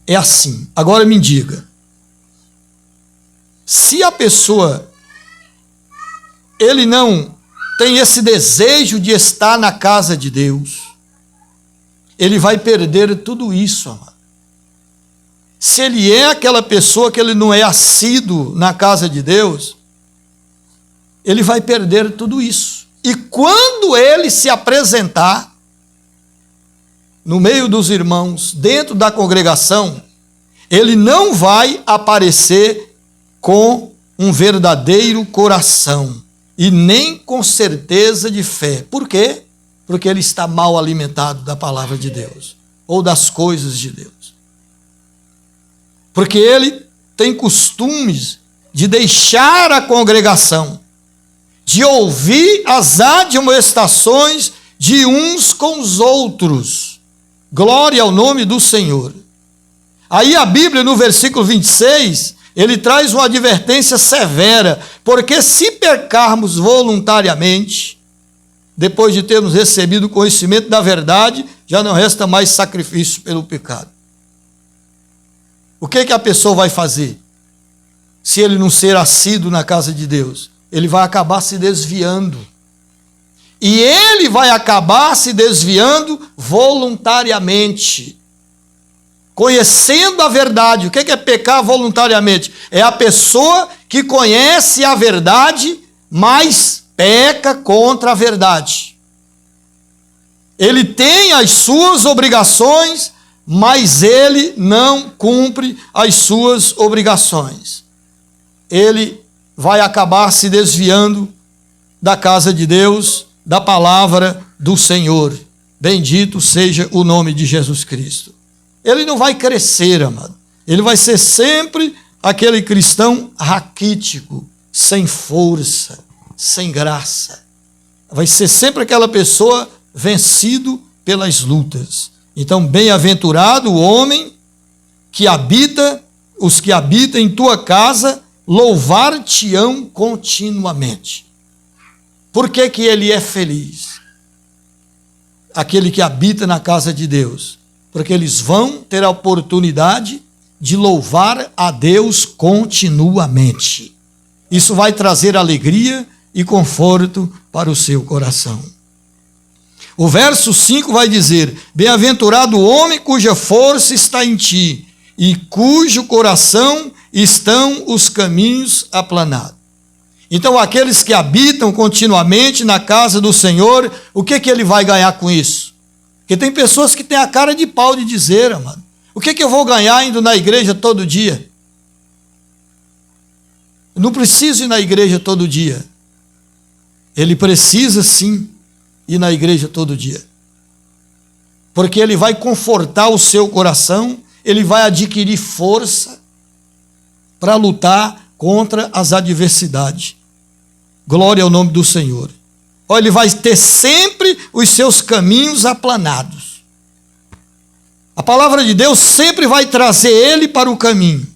é assim. Agora me diga, se a pessoa, ele não tem esse desejo de estar na casa de Deus, ele vai perder tudo isso, amado. Se ele é aquela pessoa que ele não é assíduo na casa de Deus, ele vai perder tudo isso. E quando ele se apresentar no meio dos irmãos, dentro da congregação, ele não vai aparecer com um verdadeiro coração e nem com certeza de fé. Por quê? Porque ele está mal alimentado da palavra de Deus ou das coisas de Deus. Porque ele tem costumes de deixar a congregação, de ouvir as admoestações de uns com os outros. Glória ao nome do Senhor. Aí a Bíblia, no versículo 26, ele traz uma advertência severa, porque se pecarmos voluntariamente, depois de termos recebido o conhecimento da verdade, já não resta mais sacrifício pelo pecado. O que a pessoa vai fazer? Se ele não ser assíduo na casa de Deus, ele vai acabar se desviando. E ele vai acabar se desviando voluntariamente, conhecendo a verdade. O que é pecar voluntariamente? É a pessoa que conhece a verdade, mas peca contra a verdade. Ele tem as suas obrigações, mas ele não cumpre as suas obrigações. Ele vai acabar se desviando da casa de Deus, da palavra do Senhor. Bendito seja o nome de Jesus Cristo. Ele não vai crescer, amado. Ele vai ser sempre aquele cristão raquítico, sem força, sem graça. Vai ser sempre aquela pessoa vencido pelas lutas. Então, bem-aventurado o homem que habita, os que habitam em tua casa, louvar-te-ão continuamente. Por que ele é feliz? Aquele que habita na casa de Deus. Porque eles vão ter a oportunidade de louvar a Deus continuamente. Isso vai trazer alegria e conforto para o seu coração. O verso 5 vai dizer: bem-aventurado o homem cuja força está em ti, e cujo coração estão os caminhos aplanados. Então, aqueles que habitam continuamente na casa do Senhor, o que ele vai ganhar com isso? Porque tem pessoas que têm a cara de pau de dizer, amado, o que eu vou ganhar indo na igreja todo dia? Eu não preciso ir na igreja todo dia. Ele precisa sim ir na igreja todo dia. Porque ele vai confortar o seu coração, ele vai adquirir força para lutar contra as adversidades. Glória ao nome do Senhor. Olha, ele vai ter sempre os seus caminhos aplanados. A palavra de Deus sempre vai trazer ele para o caminho.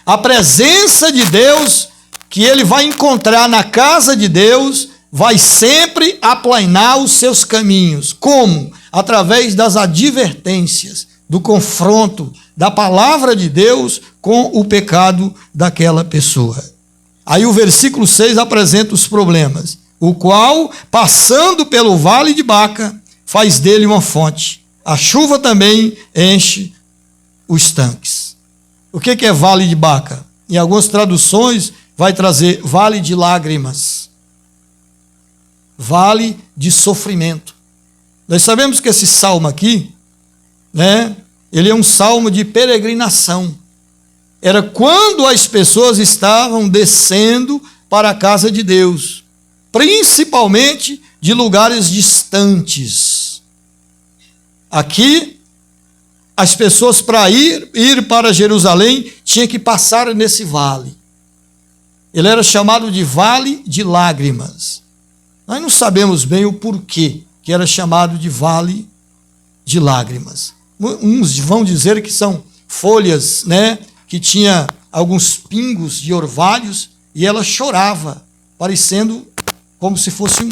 A presença de Deus que ele vai encontrar na casa de Deus vai sempre aplanar os seus caminhos. Como? Através das advertências, do confronto da palavra de Deus com o pecado daquela pessoa. Aí o versículo 6 apresenta os problemas. O qual, passando pelo vale de Baca, faz dele uma fonte. A chuva também enche os tanques. O que é vale de Baca? Em algumas traduções vai trazer vale de lágrimas. Vale de sofrimento. Nós sabemos que esse salmo aqui, ele é um salmo de peregrinação. Era quando as pessoas estavam descendo para a casa de Deus, principalmente de lugares distantes. Aqui, as pessoas para ir para Jerusalém tinham que passar nesse vale. Ele era chamado de Vale de Lágrimas. Nós não sabemos bem o porquê que era chamado de Vale de Lágrimas. Uns vão dizer que são folhas, que tinha alguns pingos de orvalhos, e ela chorava, parecendo como se fosse um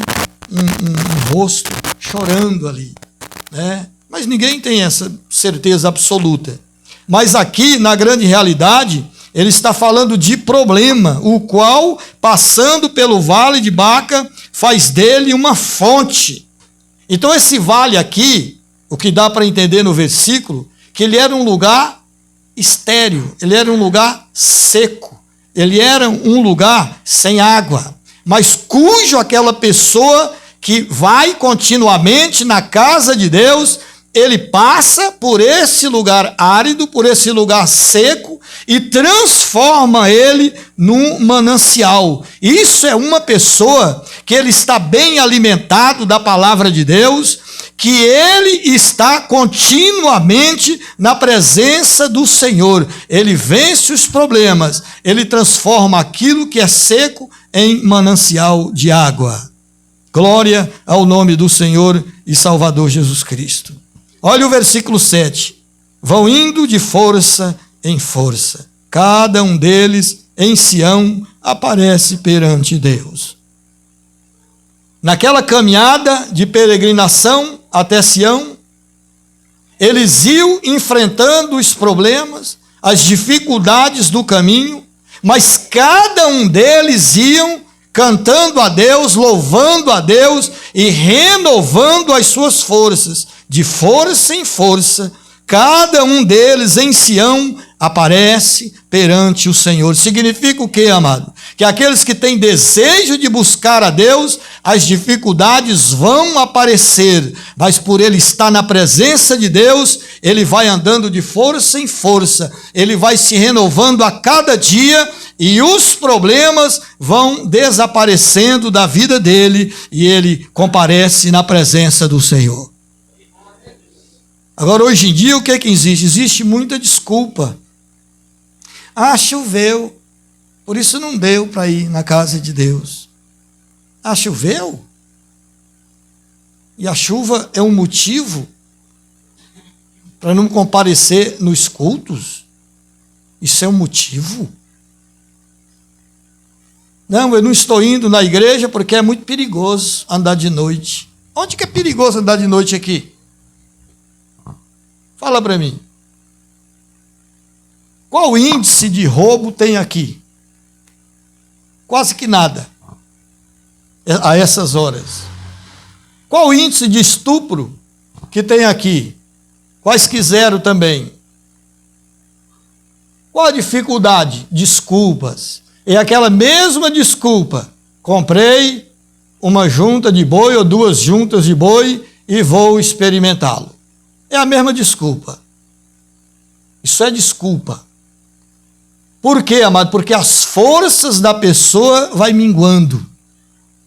rosto chorando ali. Mas ninguém tem essa certeza absoluta. Mas aqui, na grande realidade, ele está falando de problema, o qual, passando pelo vale de Baca, faz dele uma fonte. Então esse vale aqui, o que dá para entender no versículo, que ele era um lugar estéril, ele era um lugar seco, ele era um lugar sem água, mas cujo aquela pessoa que vai continuamente na casa de Deus, ele passa por esse lugar árido, por esse lugar seco e transforma ele num manancial. Isso é uma pessoa que ele está bem alimentado da palavra de Deus, que ele está continuamente na presença do Senhor. Ele vence os problemas, ele transforma aquilo que é seco em manancial de água. Glória ao nome do Senhor e Salvador Jesus Cristo. Olha o versículo 7. Vão indo de força em força. Cada um deles em Sião aparece perante Deus. Naquela caminhada de peregrinação até Sião, eles iam enfrentando os problemas, as dificuldades do caminho, mas cada um deles iam cantando a Deus, louvando a Deus e renovando as suas forças. De força em força, cada um deles em Sião aparece perante o Senhor. Significa o quê, amado? Que aqueles que têm desejo de buscar a Deus, as dificuldades vão aparecer, mas por ele estar na presença de Deus, ele vai andando de força em força, ele vai se renovando a cada dia e os problemas vão desaparecendo da vida dele e ele comparece na presença do Senhor. Agora, hoje em dia, o que é que existe? Existe muita desculpa. Ah, choveu, por isso não deu para ir na casa de Deus. Ah, choveu? E a chuva é um motivo para não comparecer nos cultos? Isso é um motivo? Não, eu não estou indo na igreja porque é muito perigoso andar de noite. Onde que é perigoso andar de noite aqui? Fala para mim. Qual índice de roubo tem aqui? Quase que nada. A essas horas. Qual índice de estupro que tem aqui? Quais quiseram também. Qual a dificuldade? Desculpas. É aquela mesma desculpa. Comprei uma junta de boi ou 2 juntas de boi e vou experimentá-lo. É a mesma desculpa. Isso é desculpa. Por quê, amado? Porque as forças da pessoa vai minguando.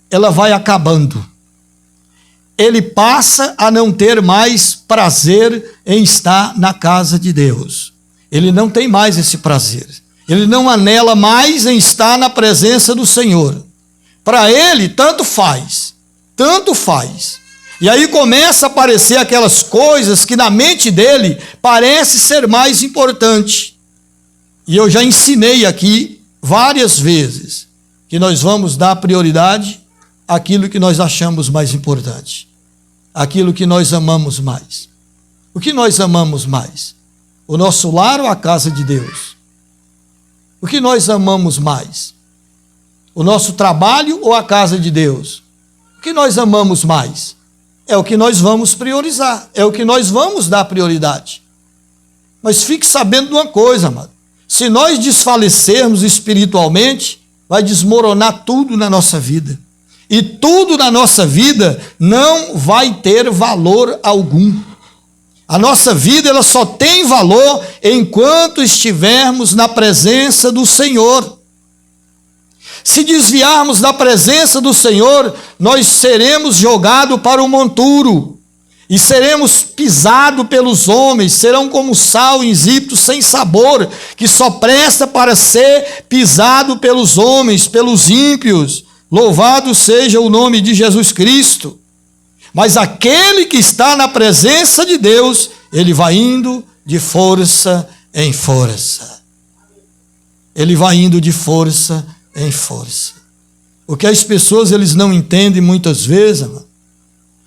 Ela vai acabando. Ele passa a não ter mais prazer em estar na casa de Deus. Ele não tem mais esse prazer. Ele não anela mais em estar na presença do Senhor. Para ele, tanto faz. Tanto faz. E aí começa a aparecer aquelas coisas que na mente dele parece ser mais importante. E eu já ensinei aqui várias vezes que nós vamos dar prioridade àquilo que nós achamos mais importante. Aquilo que nós amamos mais. O que nós amamos mais? O nosso lar ou a casa de Deus? O que nós amamos mais? O nosso trabalho ou a casa de Deus? O que nós amamos mais? É o que nós vamos priorizar, é o que nós vamos dar prioridade. Mas fique sabendo de uma coisa, amado. Se nós desfalecermos espiritualmente, vai desmoronar tudo na nossa vida. E tudo na nossa vida não vai ter valor algum. A nossa vida ela só tem valor enquanto estivermos na presença do Senhor. Se desviarmos da presença do Senhor, nós seremos jogados para o monturo e seremos pisados pelos homens, serão como sal insípido sem sabor, que só presta para ser pisado pelos homens, pelos ímpios. Louvado seja o nome de Jesus Cristo. Mas aquele que está na presença de Deus, ele vai indo de força em força. Ele vai indo de força em força. O que as pessoas eles não entendem muitas vezes, amado,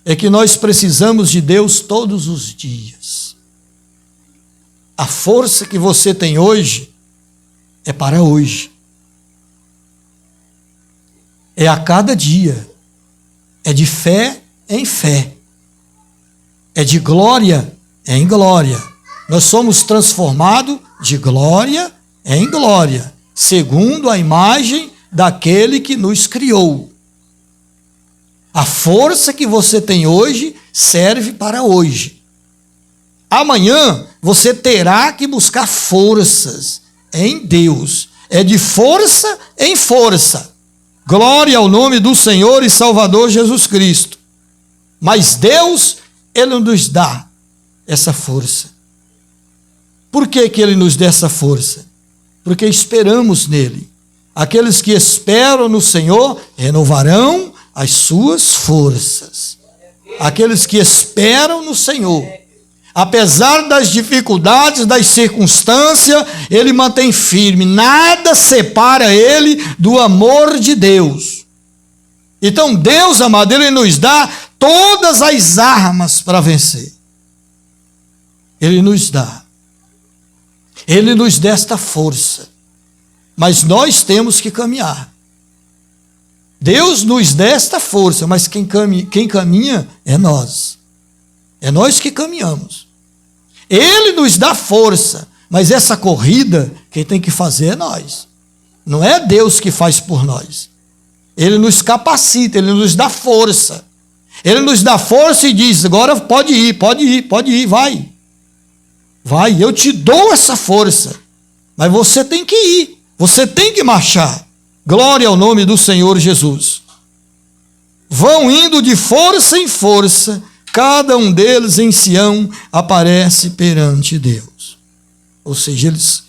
é que nós precisamos de Deus todos os dias. A força que você tem hoje é para hoje. É a cada dia. É de fé em fé. É de glória em glória. Nós somos transformados de glória em glória, segundo a imagem daquele que nos criou. A força que você tem hoje serve para hoje. Amanhã você terá que buscar forças em Deus. É de força em força. Glória ao nome do Senhor e Salvador Jesus Cristo. Mas Deus, Ele nos dá essa força. Por que que Ele nos dá essa força? Porque esperamos nele. Aqueles que esperam no Senhor renovarão as suas forças. Aqueles que esperam no Senhor, apesar das dificuldades, das circunstâncias, ele mantém firme. Nada separa ele do amor de Deus. Então Deus, amado, Ele nos dá todas as armas para vencer. Ele nos dá. Ele nos dá esta força. Mas nós temos que caminhar. Deus nos dá esta força, mas quem caminha é nós. É nós que caminhamos. Ele nos dá força, mas essa corrida, quem tem que fazer é nós. Não é Deus que faz por nós. Ele nos capacita, Ele nos dá força. Ele nos dá força e diz, agora pode ir, vai. Vai, eu te dou essa força. Mas você tem que ir, você tem que marchar. Glória ao nome do Senhor Jesus. Vão indo de força em força, cada um deles em Sião aparece perante Deus. Ou seja, eles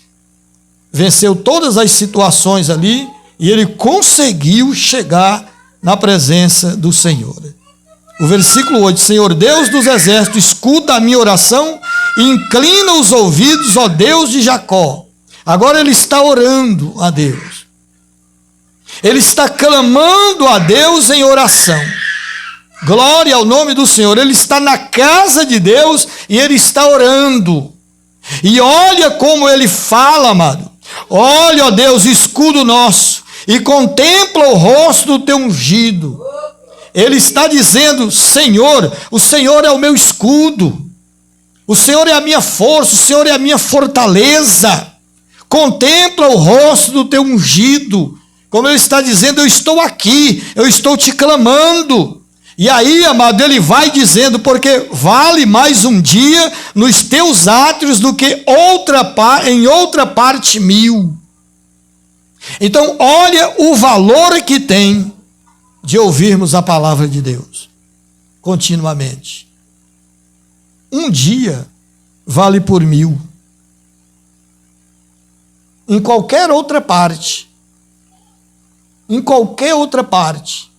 venceu todas as situações ali e ele conseguiu chegar na presença do Senhor. O versículo 8, Senhor Deus dos exércitos, escuta a minha oração e inclina os ouvidos, ó Deus de Jacó. Agora ele está orando a Deus. Ele está clamando a Deus em oração. Glória ao nome do Senhor. Ele está na casa de Deus e ele está orando. E olha como ele fala, amado. Olha, ó Deus, escudo nosso, e contempla o rosto do teu ungido. Ele está dizendo, Senhor, o Senhor é o meu escudo. O Senhor é a minha força, o Senhor é a minha fortaleza. Contempla o rosto do teu ungido. Como ele está dizendo, eu estou aqui, eu estou te clamando. E aí, amado, ele vai dizendo, porque vale mais um dia nos teus átrios do que em outra parte 1000. Então, olha o valor que tem de ouvirmos a palavra de Deus continuamente. Um dia vale por 1000. Em qualquer outra parte. Em qualquer outra parte.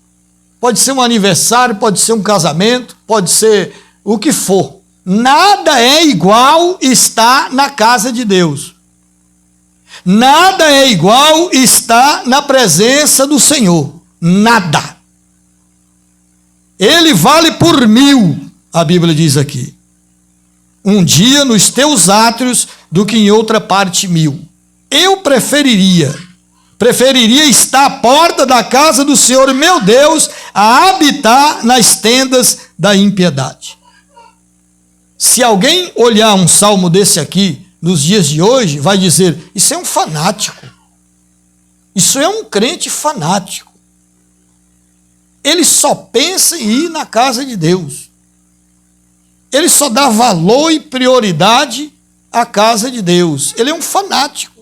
Pode ser um aniversário, pode ser um casamento, pode ser o que for. Nada é igual estar na casa de Deus. Nada é igual estar na presença do Senhor. Nada. Ele vale por 1000, a Bíblia diz aqui. Um dia nos teus átrios do que em outra parte 1000. Eu preferiria estar à porta da casa do Senhor, meu Deus, a habitar nas tendas da impiedade. Se alguém olhar um salmo desse aqui, nos dias de hoje, vai dizer, isso é um fanático. Isso é um crente fanático. Ele só pensa em ir na casa de Deus. Ele só dá valor e prioridade à casa de Deus. Ele é um fanático.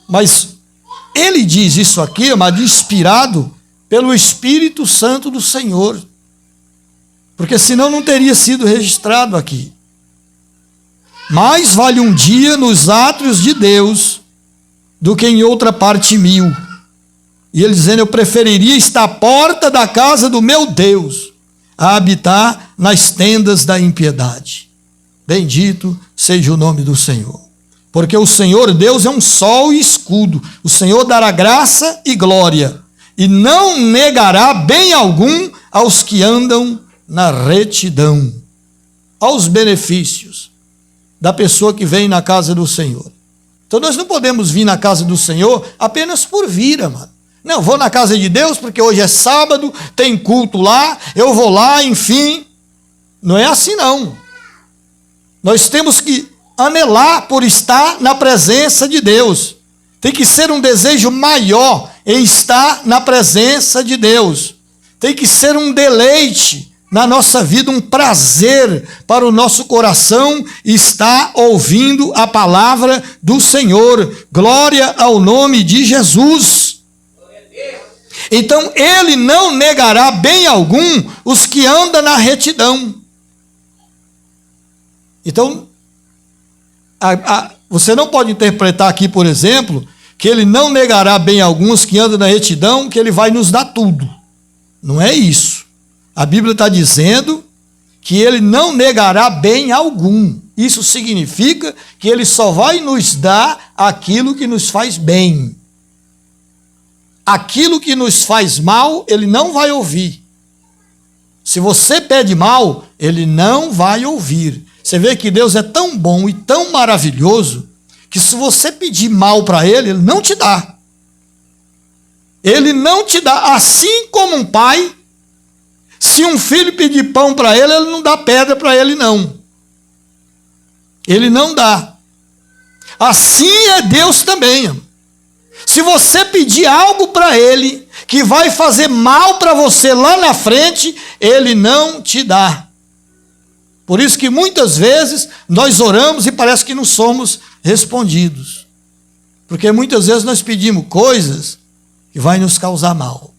Mas ele diz isso aqui, mas inspirado pelo Espírito Santo do Senhor. Porque senão não teria sido registrado aqui. Mais vale um dia nos átrios de Deus do que em outra parte 1000. E ele dizendo, eu preferiria estar à porta da casa do meu Deus a habitar nas tendas da impiedade. Bendito seja o nome do Senhor. Porque o Senhor Deus é um sol e escudo. O Senhor dará graça e glória. E não negará bem algum aos que andam na retidão. aos benefícios da pessoa que vem na casa do Senhor. Então nós não podemos vir na casa do Senhor apenas por vir, amado. Não, vou na casa de Deus porque hoje é sábado, tem culto lá, eu vou lá, enfim. Não é assim não. Nós temos que anelar por estar na presença de Deus. Tem que ser um desejo maior em estar na presença de Deus. Tem que ser um deleite na nossa vida, um prazer para o nosso coração estar ouvindo a palavra do Senhor. Glória ao nome de Jesus. Então, ele não negará bem algum os que andam na retidão. Então, você não pode interpretar aqui, por exemplo, que ele não negará bem alguns que andam na retidão, que ele vai nos dar tudo. Não é isso. A Bíblia está dizendo que ele não negará bem algum. Isso significa que ele só vai nos dar aquilo que nos faz bem. Aquilo que nos faz mal, ele não vai ouvir. Se você pede mal, ele não vai ouvir. Você vê que Deus é tão bom e tão maravilhoso, que se você pedir mal para ele, ele não te dá. Ele não te dá. Assim como um pai, se um filho pedir pão para ele, ele não dá pedra para ele, não. Ele não dá. Assim é Deus também. Se você pedir algo para ele, que vai fazer mal para você lá na frente, ele não te dá. Por isso que muitas vezes nós oramos e parece que não somos respondidos. Porque muitas vezes nós pedimos coisas que vai nos causar mal.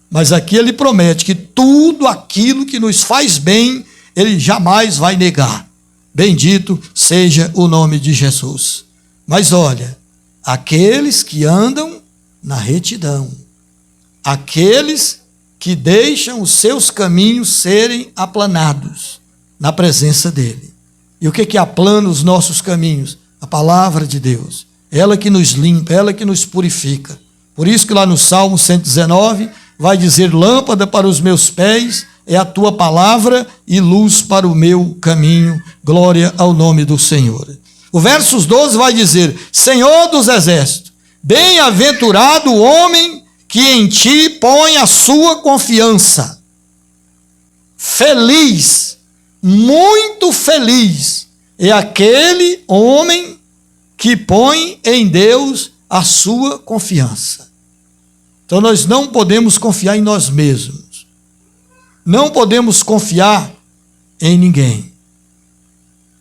Mas aqui ele promete que tudo aquilo que nos faz bem, ele jamais vai negar. Bendito seja o nome de Jesus. Mas olha, aqueles que andam na retidão, aqueles que deixam os seus caminhos serem aplanados na presença dele. E o que aplana os nossos caminhos? A palavra de Deus. Ela que nos limpa, ela que nos purifica. Por isso que lá no Salmo 119 vai dizer: lâmpada para os meus pés é a tua palavra e luz para o meu caminho. Glória ao nome do Senhor. O versos 12 vai dizer: Senhor dos exércitos, bem-aventurado o homem que em ti põe a sua confiança. Feliz, muito feliz é aquele homem que põe em Deus a sua confiança. Então nós não podemos confiar em nós mesmos. Não podemos confiar em ninguém.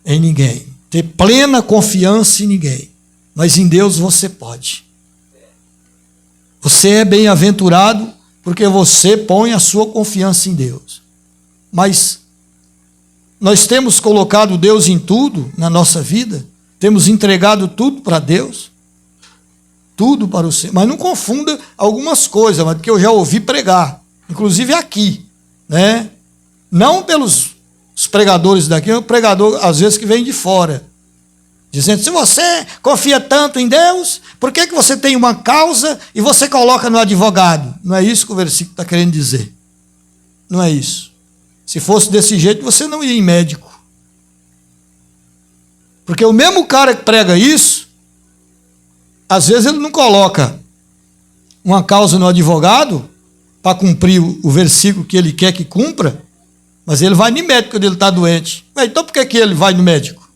Em ninguém. Ter plena confiança em ninguém. Mas em Deus você pode. Você é bem-aventurado porque você põe a sua confiança em Deus. Mas nós temos colocado Deus em tudo na nossa vida. Temos entregado tudo para Deus. Tudo para o Senhor. Mas não confunda algumas coisas, mas que eu já ouvi pregar. Inclusive aqui. Né? Não pelos pregadores daqui, é o pregador às vezes que vem de fora. Dizendo: se você confia tanto em Deus, por que você tem uma causa e você coloca no advogado? Não é isso que o versículo está querendo dizer. Não é isso. Se fosse desse jeito, você não ia em médico. Porque o mesmo cara que prega isso, às vezes ele não coloca uma causa no advogado para cumprir o versículo que ele quer que cumpra, mas ele vai no médico quando ele está doente. Então por que ele vai no médico?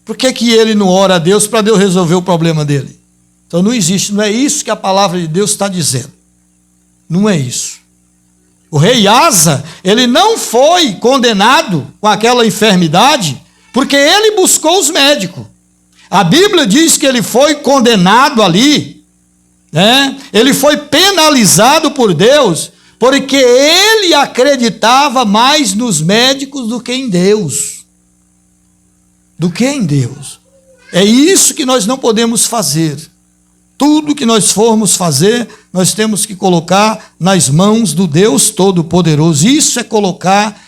Por que ele não ora a Deus para Deus resolver o problema dele? Então não existe, não é isso que a palavra de Deus está dizendo. Não é isso. O rei Asa, ele não foi condenado com aquela enfermidade porque ele buscou os médicos. A Bíblia diz que ele foi condenado ali, né? Ele foi penalizado por Deus porque ele acreditava mais nos médicos do que em Deus. Do que em Deus. É isso que nós não podemos fazer. Tudo que nós formos fazer, nós temos que colocar nas mãos do Deus Todo-Poderoso. Isso é colocar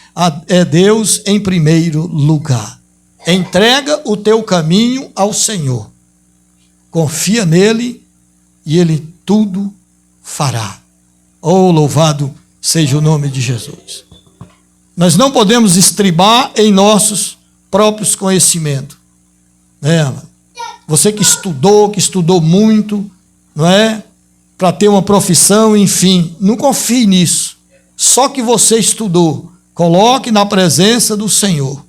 Deus em primeiro lugar. Entrega o teu caminho ao Senhor. Confia nele e ele tudo fará. Oh, louvado seja o nome de Jesus. Nós não podemos estribar em nossos próprios conhecimentos. Você que estudou muito, não é? Para ter uma profissão, enfim, não confie nisso. Só que você estudou, coloque na presença do Senhor.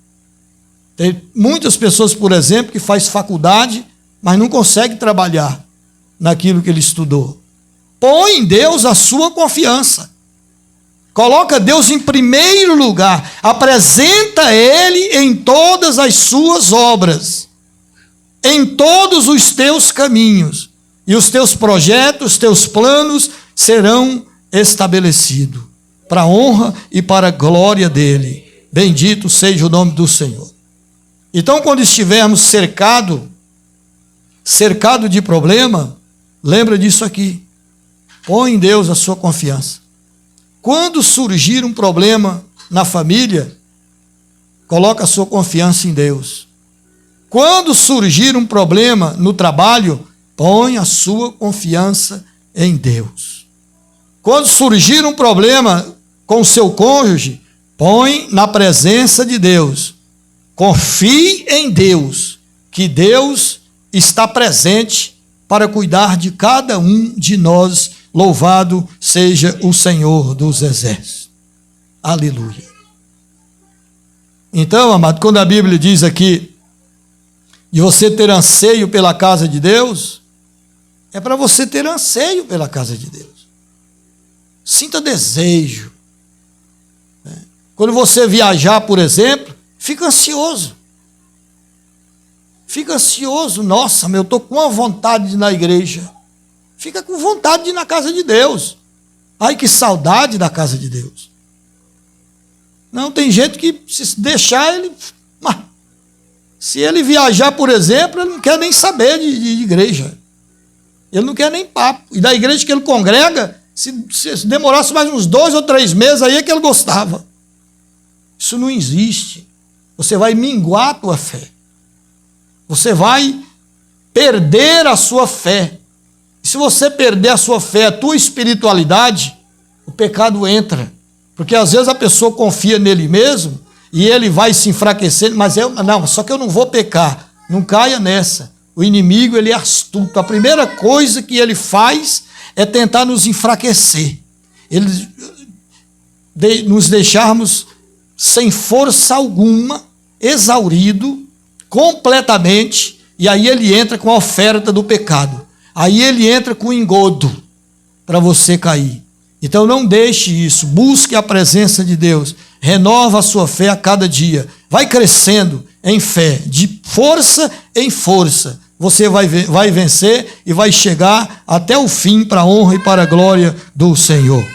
Tem muitas pessoas, por exemplo, que faz faculdade, mas não consegue trabalhar naquilo que ele estudou. Põe em Deus a sua confiança. Coloca Deus em primeiro lugar. Apresenta Ele em todas as suas obras, em todos os teus caminhos. E os teus projetos, teus planos serão estabelecidos para a honra e para a glória dEle. Bendito seja o nome do Senhor. Então, quando estivermos cercado de problema, lembra disso aqui. Põe em Deus a sua confiança. Quando surgir um problema na família, coloca a sua confiança em Deus. Quando surgir um problema no trabalho, põe a sua confiança em Deus. Quando surgir um problema com o seu cônjuge, põe na presença de Deus. Confie em Deus, que Deus está presente para cuidar de cada um de nós. Louvado seja o Senhor dos Exércitos. Aleluia. Então, amado, quando a Bíblia diz aqui de você ter anseio pela casa de Deus, é para você ter anseio pela casa de Deus. Sinta desejo. Quando você viajar, por exemplo, fica ansioso. Fica ansioso. Nossa, eu estou com uma vontade de ir na igreja. Fica com vontade de ir na casa de Deus. Ai, que saudade da casa de Deus. Não, tem gente que se deixar ele... Se ele viajar, por exemplo, ele não quer nem saber de igreja. Ele não quer nem papo. E da igreja que ele congrega, se demorasse mais uns 2 ou 3 meses, aí é que ele gostava. Isso não existe. Você vai minguar a tua fé. Você vai perder a sua fé. E se você perder a sua fé, a tua espiritualidade, o pecado entra. Porque às vezes a pessoa confia nele mesmo e ele vai se enfraquecendo, mas só que eu não vou pecar. Não caia nessa. O inimigo, ele é astuto. A primeira coisa que ele faz é tentar nos enfraquecer. Nos deixarmos sem força alguma, exaurido, completamente, e aí ele entra com a oferta do pecado. Aí ele entra com engodo para você cair. Então não deixe isso, busque a presença de Deus, renova a sua fé a cada dia, vai crescendo em fé, de força em força, você vai vencer e vai chegar até o fim para a honra e para a glória do Senhor.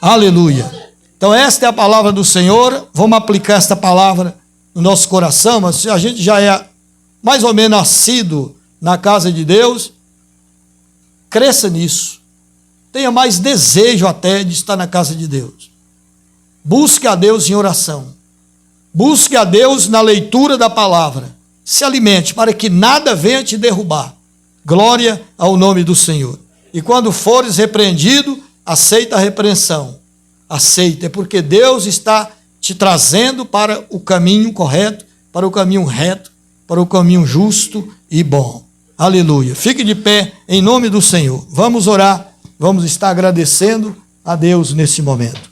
Aleluia. Então esta é a palavra do Senhor, vamos aplicar esta palavra no nosso coração, mas se a gente já é mais ou menos nascido na casa de Deus, cresça nisso. Tenha mais desejo até de estar na casa de Deus. Busque a Deus em oração. Busque a Deus na leitura da palavra. Se alimente para que nada venha te derrubar. Glória ao nome do Senhor. E quando fores repreendido, aceita a repreensão. Aceita, é porque Deus está te trazendo para o caminho correto, para o caminho reto, para o caminho justo e bom. Aleluia. Fique de pé em nome do Senhor. Vamos orar, vamos estar agradecendo a Deus nesse momento.